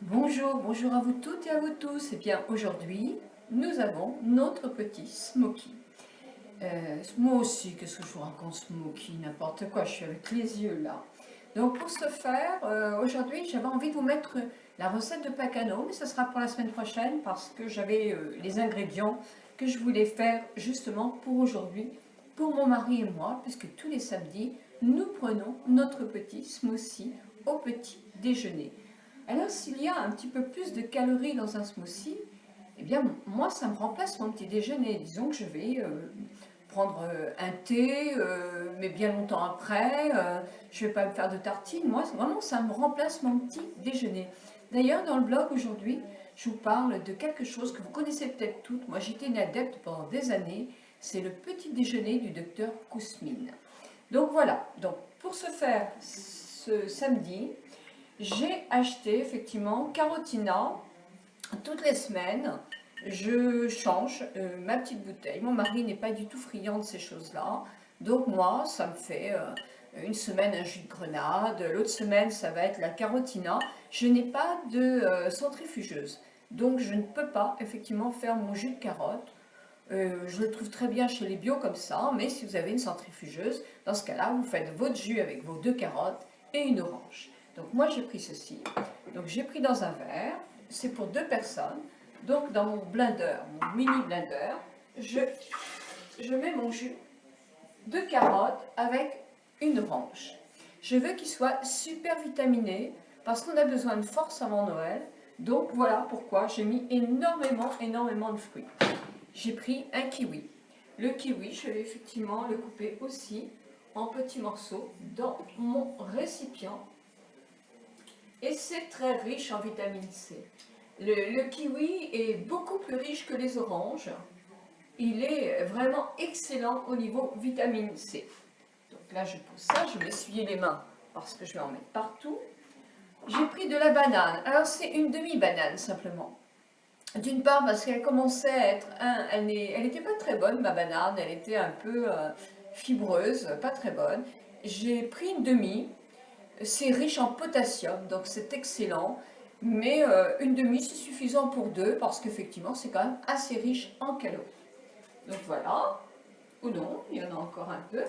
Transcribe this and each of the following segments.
Bonjour, bonjour à vous toutes et à vous tous. Et bien aujourd'hui, nous avons notre petit Smoky. Moi aussi, qu'est-ce que je vous raconte Smoky, n'importe quoi, je suis avec les yeux là. Donc pour ce faire, aujourd'hui j'avais envie de vous mettre la recette de Pacano, mais ce sera pour la semaine prochaine parce que j'avais les ingrédients que je voulais faire justement pour aujourd'hui, pour mon mari et moi, puisque tous les samedis, nous prenons notre petit smoothie au petit déjeuner. Alors s'il y a un petit peu plus de calories dans un smoothie, eh bien moi ça me remplace mon petit déjeuner. Disons que je vais prendre un thé, mais bien longtemps après, je ne vais pas me faire de tartines. Moi vraiment ça me remplace mon petit déjeuner. D'ailleurs dans le blog aujourd'hui, je vous parle de quelque chose que vous connaissez peut-être toutes. Moi j'étais une adepte pendant des années, c'est le petit déjeuner du docteur Kousmine. Donc voilà, donc pour ce faire ce samedi, j'ai acheté effectivement Carotina toutes les semaines. Je change ma petite bouteille. Mon mari n'est pas du tout friand de ces choses-là. Donc moi, ça me fait une semaine un jus de grenade, l'autre semaine ça va être la Carotina. Je n'ai pas de centrifugeuse. Donc je ne peux pas effectivement faire mon jus de carotte. Je le trouve très bien chez les bio comme ça, mais si vous avez une centrifugeuse, dans ce cas-là, vous faites votre jus avec vos 2 carottes et une orange. Donc moi j'ai pris ceci, donc j'ai pris dans un verre, c'est pour 2 personnes, donc dans mon blender, mon mini blender, je mets mon jus de carotte avec une orange. Je veux qu'il soit super vitaminé parce qu'on a besoin de force avant Noël, donc voilà pourquoi j'ai mis énormément de fruits. J'ai pris un kiwi. Le kiwi, je vais effectivement le couper aussi en petits morceaux dans mon récipient. Et c'est très riche en vitamine C. Le kiwi est beaucoup plus riche que les oranges. Il est vraiment excellent au niveau vitamine C. Donc là, je pose ça, je vais m'essuyer les mains parce que je vais en mettre partout. J'ai pris de la banane. Alors, c'est une demi-banane simplement. D'une part parce qu'elle commençait à être, elle n'était pas très bonne ma banane, elle était un peu fibreuse, pas très bonne. J'ai pris une demi, c'est riche en potassium, donc c'est excellent, mais une demi c'est suffisant pour 2 parce qu'effectivement c'est quand même assez riche en calories. Donc voilà, ou non, il y en a encore un peu.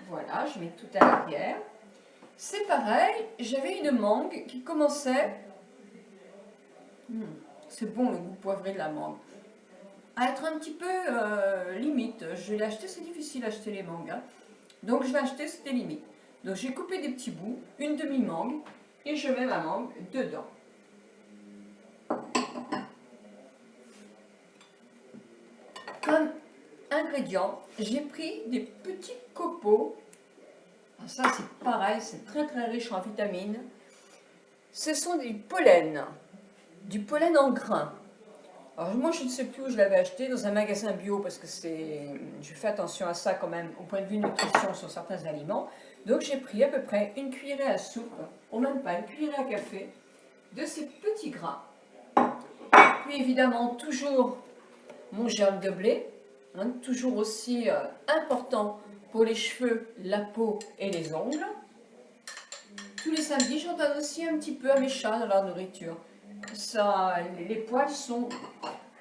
Voilà, je mets tout à l'arrière. C'est pareil, j'avais une mangue qui commençait... c'est bon le goût poivré de la mangue. À être un petit peu limite. Je l'ai acheté, c'est difficile d'acheter les mangues. Hein. Donc je l'ai acheté, c'était limite. Donc j'ai coupé des petits bouts, une demi-mangue, et je mets ma mangue dedans. Comme ingrédient, j'ai pris des petits copeaux. Alors ça c'est pareil, c'est très riche en vitamines. Ce sont du pollen en grains. Alors moi je ne sais plus où je l'avais acheté, dans un magasin bio, parce que je fais attention à ça quand même au point de vue nutrition sur certains aliments. Donc j'ai pris à peu près une cuillerée à soupe, ou même pas, une cuillerée à café, de ces petits grains. Puis évidemment toujours mon germe de blé, hein, toujours aussi important pour les cheveux, la peau et les ongles. Tous les samedis j'en donne aussi un petit peu à mes chats dans leur nourriture. Ça, les poils sont...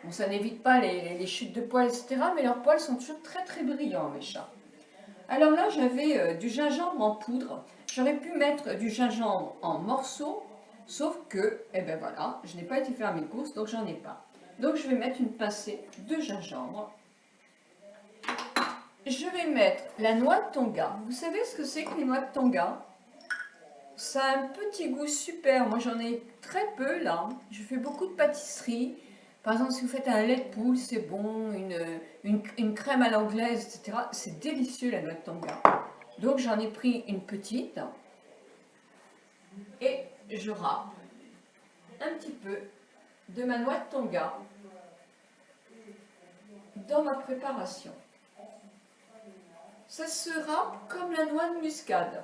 Bon, ça n'évite pas les chutes de poils, etc. Mais leurs poils sont toujours très brillants, mes chats. Alors là, j'avais du gingembre en poudre. J'aurais pu mettre du gingembre en morceaux, sauf que, eh ben voilà, je n'ai pas été faire mes courses, donc j'en ai pas. Donc je vais mettre une pincée de gingembre. Je vais mettre la noix de tonga. Vous savez ce que c'est que les noix de tonga? Ça a un petit goût super. Moi, j'en ai très peu là. Je fais beaucoup de pâtisseries. Par exemple, si vous faites un lait de poule, c'est bon, une crème à l'anglaise, etc. C'est délicieux la noix de tonga. Donc j'en ai pris une petite et je râpe un petit peu de ma noix de tonga dans ma préparation. Ça se râpe comme la noix de muscade.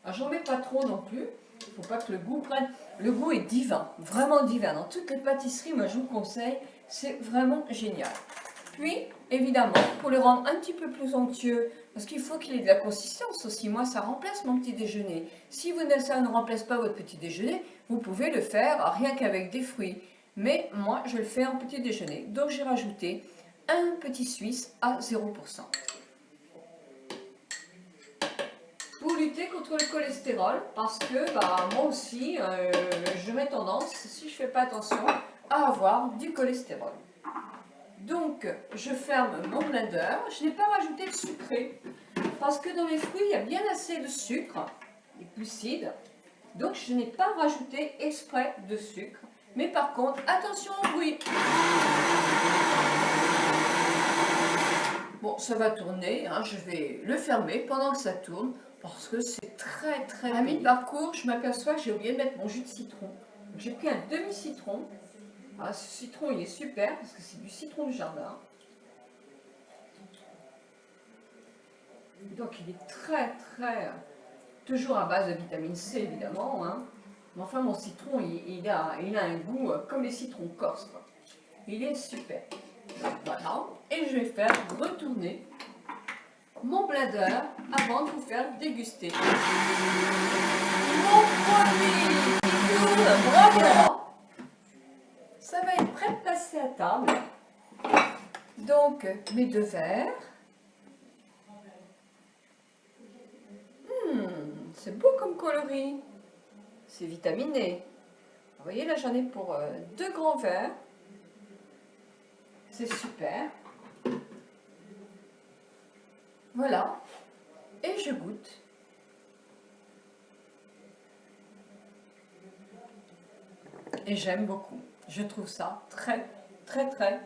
Alors j'en mets pas trop non plus. Il ne faut pas que le goût prenne. Le goût est divin, vraiment divin. Dans toutes les pâtisseries, moi je vous conseille, c'est vraiment génial. Puis, évidemment, pour le rendre un petit peu plus onctueux, parce qu'il faut qu'il ait de la consistance aussi, moi ça remplace mon petit déjeuner. Si ça ne remplace pas votre petit déjeuner, vous pouvez le faire rien qu'avec des fruits. Mais moi, je le fais en petit déjeuner. Donc j'ai rajouté un petit suisse à 0%. Pour lutter contre le cholestérol, parce que moi aussi, j'aurais tendance, si je ne fais pas attention, à avoir du cholestérol. Donc, je ferme mon blender. Je n'ai pas rajouté de sucré, parce que dans les fruits, il y a bien assez de sucre, des glucides. Donc, je n'ai pas rajouté exprès de sucre. Mais par contre, attention au bruit. Bon, ça va tourner, hein, je vais le fermer pendant que ça tourne, parce que c'est très très... À mi-parcours, je m'aperçois que j'ai oublié de mettre mon jus de citron. J'ai pris un demi-citron. Ah, ce citron, il est super, parce que c'est du citron de jardin. Donc il est très très... toujours à base de vitamine C, évidemment. Hein. Mais enfin, mon citron, il a un goût comme les citrons corses. Quoi. Il est super. Voilà. Et je vais faire retourner mon blender avant de vous faire déguster mon produit. Bravo. Ça va être prêt de passer à table. Donc, mes 2 verres. C'est beau comme coloris. C'est vitaminé. Vous voyez, là, j'en ai pour 2 grands verres. C'est super. Voilà. Et je goûte. Et j'aime beaucoup. Je trouve ça très, très, très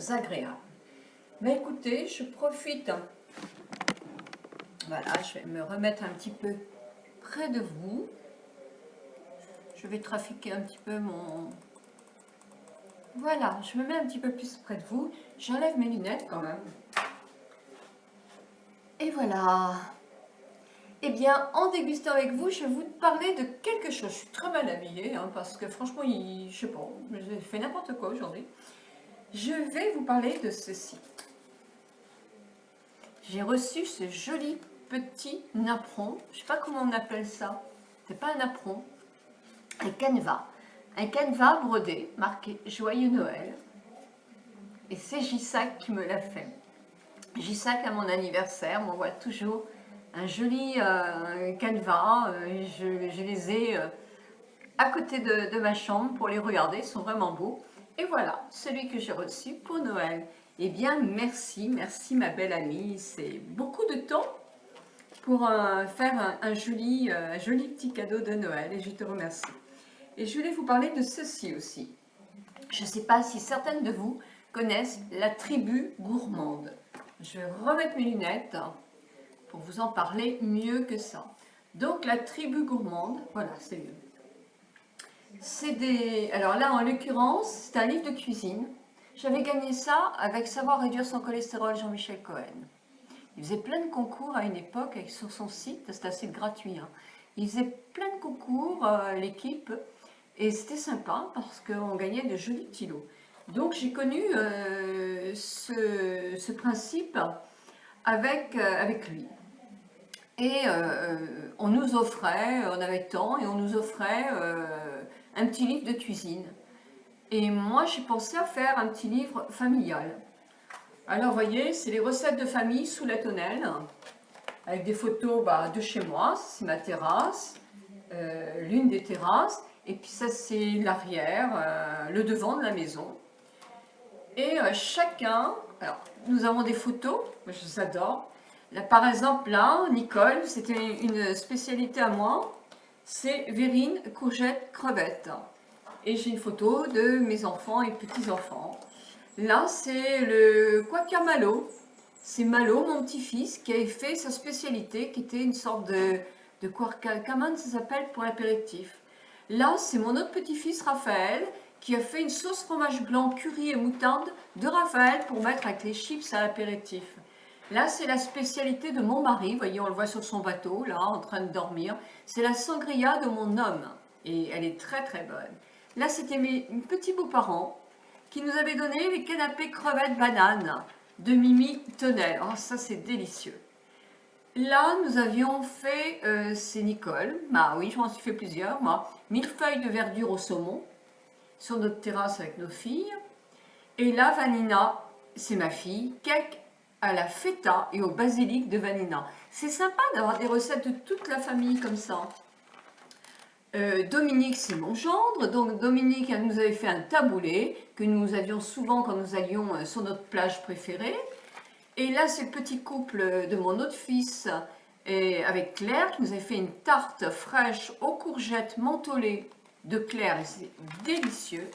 agréable. Mais écoutez, je profite. Voilà, je vais me remettre un petit peu près de vous. Je vais trafiquer un petit peu mon... Voilà, je me mets un petit peu plus près de vous. J'enlève mes lunettes quand même. Et voilà. Eh bien, en dégustant avec vous, je vais vous parler de quelque chose. Je suis très mal habillée, hein, parce que franchement, je sais pas, j'ai fait n'importe quoi aujourd'hui. Je vais vous parler de ceci. J'ai reçu ce joli petit napperon. Je ne sais pas comment on appelle ça. C'est pas un napperon. Un canevas. Un canevas brodé, marqué Joyeux Noël. Et c'est Gissac qui me l'a fait. Gissac, à mon anniversaire, m'envoie toujours un joli canevas. Je les ai à côté de ma chambre pour les regarder. Ils sont vraiment beaux. Et voilà, celui que j'ai reçu pour Noël. Eh bien, merci, merci ma belle amie. C'est beaucoup de temps pour faire un joli petit cadeau de Noël. Et je te remercie. Et je voulais vous parler de ceci aussi. Je ne sais pas si certaines de vous connaissent la tribu gourmande. Je vais remettre mes lunettes pour vous en parler mieux que ça. Donc la tribu gourmande, voilà, c'est mieux. Alors là, en l'occurrence, c'est un livre de cuisine. J'avais gagné ça avec Savoir réduire son cholestérol, Jean-Michel Cohen. Il faisait plein de concours à une époque sur son site, c'était assez gratuit. Hein. Il faisait plein de concours, l'équipe, et c'était sympa parce qu'on gagnait de jolis petits lots. Donc j'ai connu ce principe avec lui. Et on nous offrait, on avait temps, et on nous offrait un petit livre de cuisine. Et moi, j'ai pensé à faire un petit livre familial. Alors, vous voyez, c'est les recettes de famille sous la tonnelle, avec des photos de chez moi, c'est ma terrasse, l'une des terrasses, et puis ça, c'est l'arrière, le devant de la maison. Et chacun, alors, nous avons des photos, moi je les adore. Là, par exemple, là, Nicole, c'était une spécialité à moi, c'est verrine, courgette, crevette. Et j'ai une photo de mes enfants et petits-enfants. Là, c'est le Quaker Malo. C'est Malo, mon petit-fils, qui avait fait sa spécialité, qui était une sorte de Quaker, ça s'appelle pour l'apéritif. Là, c'est mon autre petit-fils, Raphaël, qui a fait une sauce fromage blanc, curry et moutarde de Raphaël pour mettre avec les chips à l'apéritif. Là, c'est la spécialité de mon mari. Vous voyez, on le voit sur son bateau, là, en train de dormir. C'est la sangria de mon homme. Et elle est très, très bonne. Là, c'était mes petits beaux-parents qui nous avait donné les canapés crevettes bananes de Mimi Tonnel. Oh, ça c'est délicieux. Là, nous avions fait, c'est Nicole, bah oui, je m'en suis fait plusieurs, moi, millefeuilles de verdure au saumon, sur notre terrasse avec nos filles. Et là, Vanina, c'est ma fille, cake à la feta et au basilic de Vanina. C'est sympa d'avoir des recettes de toute la famille comme ça. Dominique, c'est mon gendre. Donc Dominique, elle nous avait fait un taboulé que nous avions souvent quand nous allions sur notre plage préférée. Et là, c'est le petit couple de mon autre fils et avec Claire qui nous avait fait une tarte fraîche aux courgettes mentholées de Claire. Et c'est délicieux.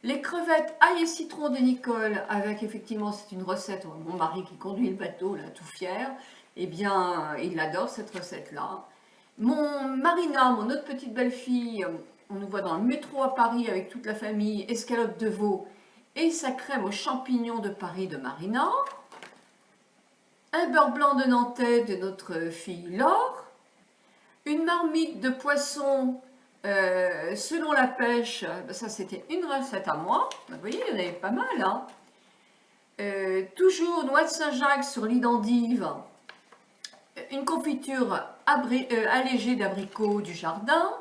Les crevettes ail et citron de Nicole, avec effectivement, c'est une recette, mon mari qui conduit le bateau, là, tout fier, eh bien, il adore cette recette-là. Marina, mon autre petite belle-fille, on nous voit dans le métro à Paris avec toute la famille, escalope de veau et sa crème aux champignons de Paris de Marina. Un beurre blanc de Nantais de notre fille Laure. Une marmite de poisson selon la pêche, ça c'était une recette à moi. Vous voyez, il y en avait pas mal. Hein. Toujours noix de Saint-Jacques sur lit d'endive. Une confiture allégée d'abricots du jardin.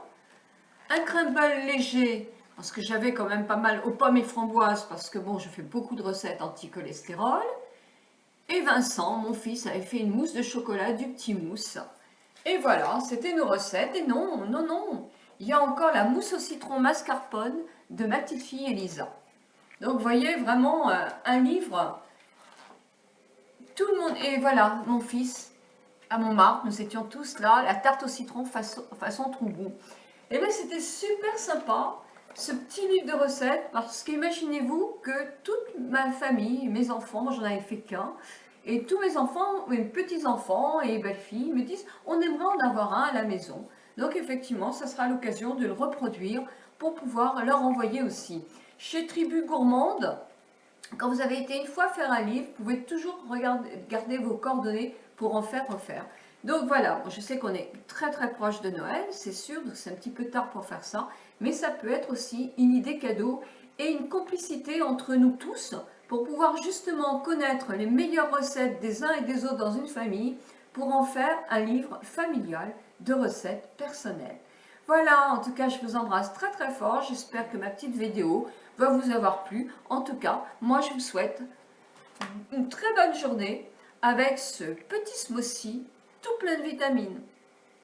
Un crumble léger, parce que j'avais quand même pas mal aux pommes et framboises, parce que bon, je fais beaucoup de recettes anti-cholestérol. Et Vincent, mon fils, avait fait une mousse de chocolat, du petit mousse. Et voilà, c'était nos recettes. Et non, non, non, il y a encore la mousse au citron mascarpone de ma petite fille Elisa. Donc, vous voyez, vraiment un livre. Tout le monde, et voilà, mon fils, à Montmartre, nous étions tous là, la tarte au citron façon Troubou. Et bien, c'était super sympa, ce petit livre de recettes, parce qu'imaginez-vous que toute ma famille, mes enfants, j'en avais fait qu'un, et tous mes enfants, mes petits-enfants et belles-filles me disent « on aimerait en avoir un à la maison ». Donc effectivement, ça sera l'occasion de le reproduire pour pouvoir leur envoyer aussi. Chez Tribu Gourmande, quand vous avez été une fois faire un livre, vous pouvez toujours garder vos coordonnées pour en faire refaire. Donc voilà, je sais qu'on est très très proche de Noël, c'est sûr, donc c'est un petit peu tard pour faire ça, mais ça peut être aussi une idée cadeau et une complicité entre nous tous pour pouvoir justement connaître les meilleures recettes des uns et des autres dans une famille pour en faire un livre familial de recettes personnelles. Voilà, en tout cas, je vous embrasse très très fort. J'espère que ma petite vidéo va vous avoir plu. En tout cas, moi, je vous souhaite une très bonne journée avec ce petit smoothie tout plein de vitamines.